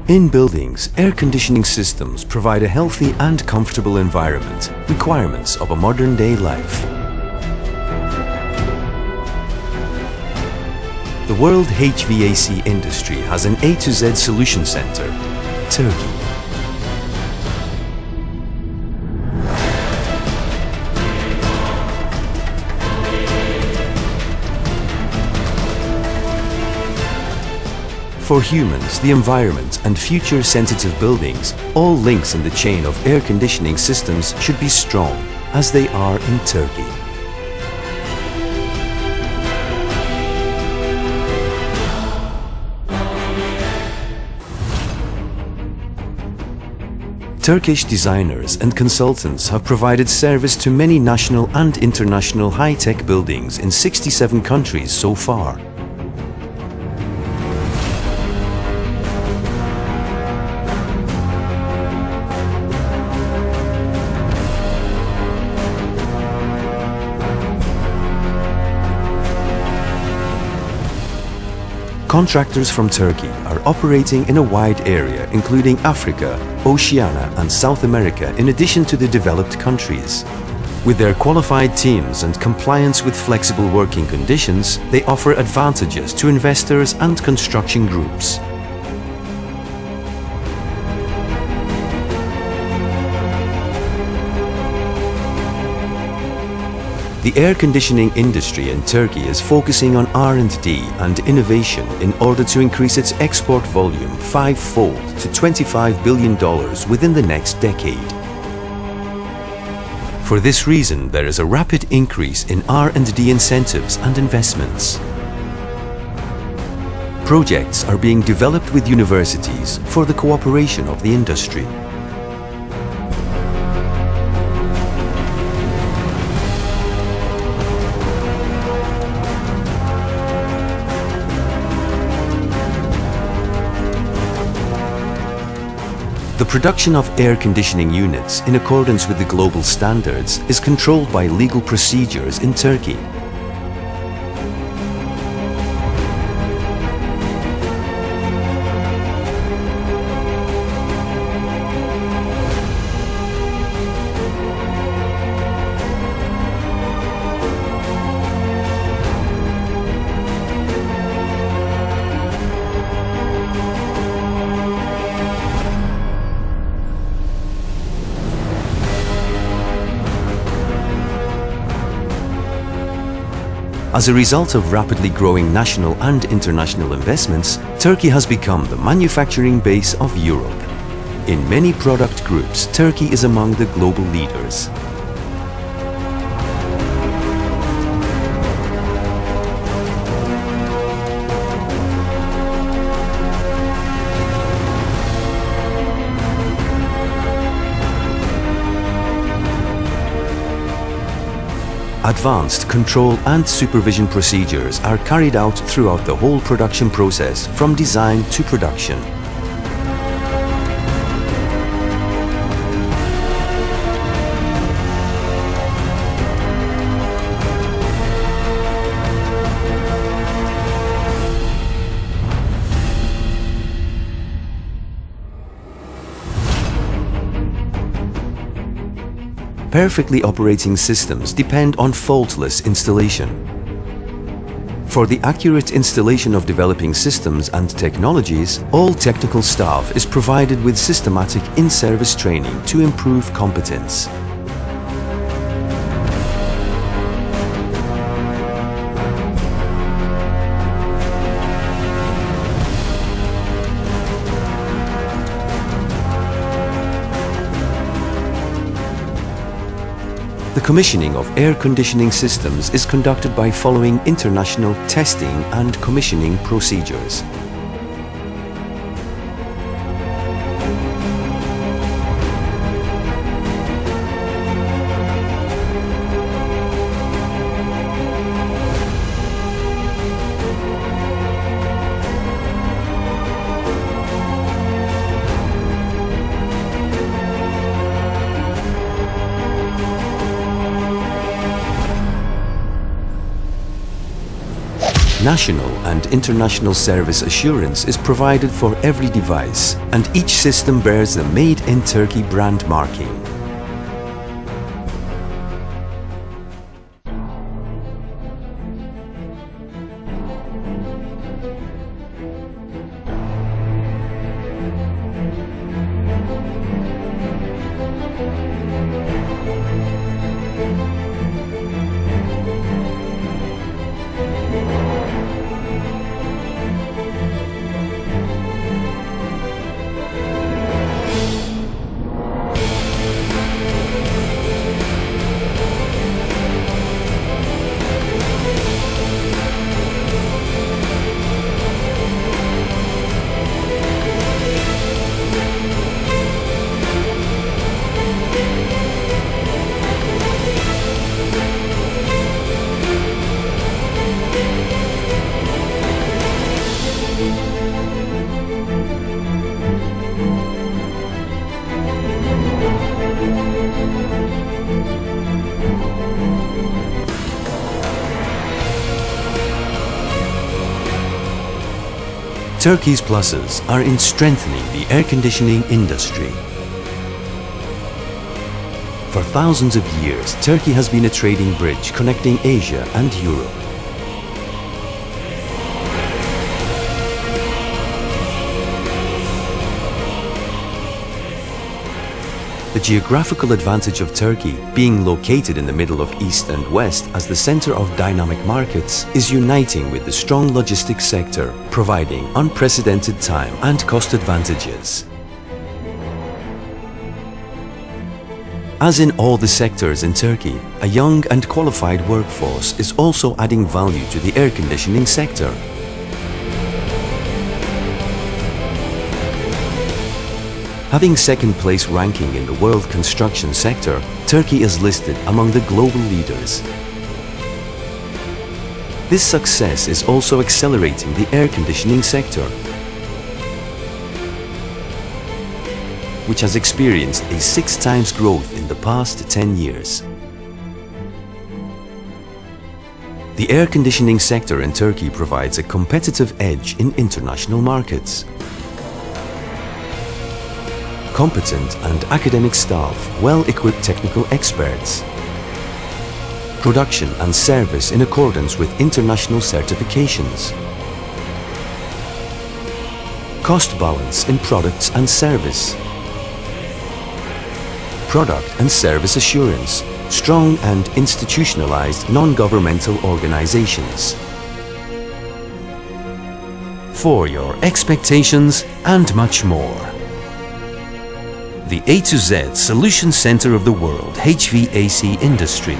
In buildings, air conditioning systems provide a healthy and comfortable environment, requirements of a modern-day life. The world HVAC industry has an A to Z solution center, Turkey. For humans, the environment and future-sensitive buildings, all links in the chain of air conditioning systems should be strong, as they are in Turkey. Turkish designers and consultants have provided service to many national and international high-tech buildings in 67 countries so far. Contractors from Turkey are operating in a wide area including Africa, Oceania and South America in addition to the developed countries. With their qualified teams and compliance with flexible working conditions, they offer advantages to investors and construction groups. The air conditioning industry in Turkey is focusing on R&D and innovation in order to increase its export volume five-fold to $25 billion within the next decade. For this reason, there is a rapid increase in R&D incentives and investments. Projects are being developed with universities for the cooperation of the industry. The production of air conditioning units in accordance with the global standards is controlled by legal procedures in Turkey. As a result of rapidly growing national and international investments, Turkey has become the manufacturing base of Europe. In many product groups, Turkey is among the global leaders. Advanced control and supervision procedures are carried out throughout the whole production process, from design to production. Perfectly operating systems depend on faultless installation. For the accurate installation of developing systems and technologies, all technical staff is provided with systematic in-service training to improve competence. The commissioning of air conditioning systems is conducted by following international testing and commissioning procedures. National and international service assurance is provided for every device, and each system bears the Made in Turkey brand marking. Turkey's pluses are in strengthening the air conditioning industry. For thousands of years, Turkey has been a trading bridge connecting Asia and Europe. The geographical advantage of Turkey, being located in the middle of East and West as the center of dynamic markets, is uniting with the strong logistics sector, providing unprecedented time and cost advantages. As in all the sectors in Turkey, a young and qualified workforce is also adding value to the air conditioning sector. Having second place ranking in the world construction sector, Turkey is listed among the global leaders. This success is also accelerating the air conditioning sector, which has experienced a 6 times growth in the past 10 years. The air conditioning sector in Turkey provides a competitive edge in international markets. Competent and academic staff, well-equipped technical experts, production and service in accordance with international certifications, cost balance in products and service, product and service assurance, strong and institutionalized non-governmental organizations. For your expectations and much more. The A to Z Solution Center of the World HVAC industry.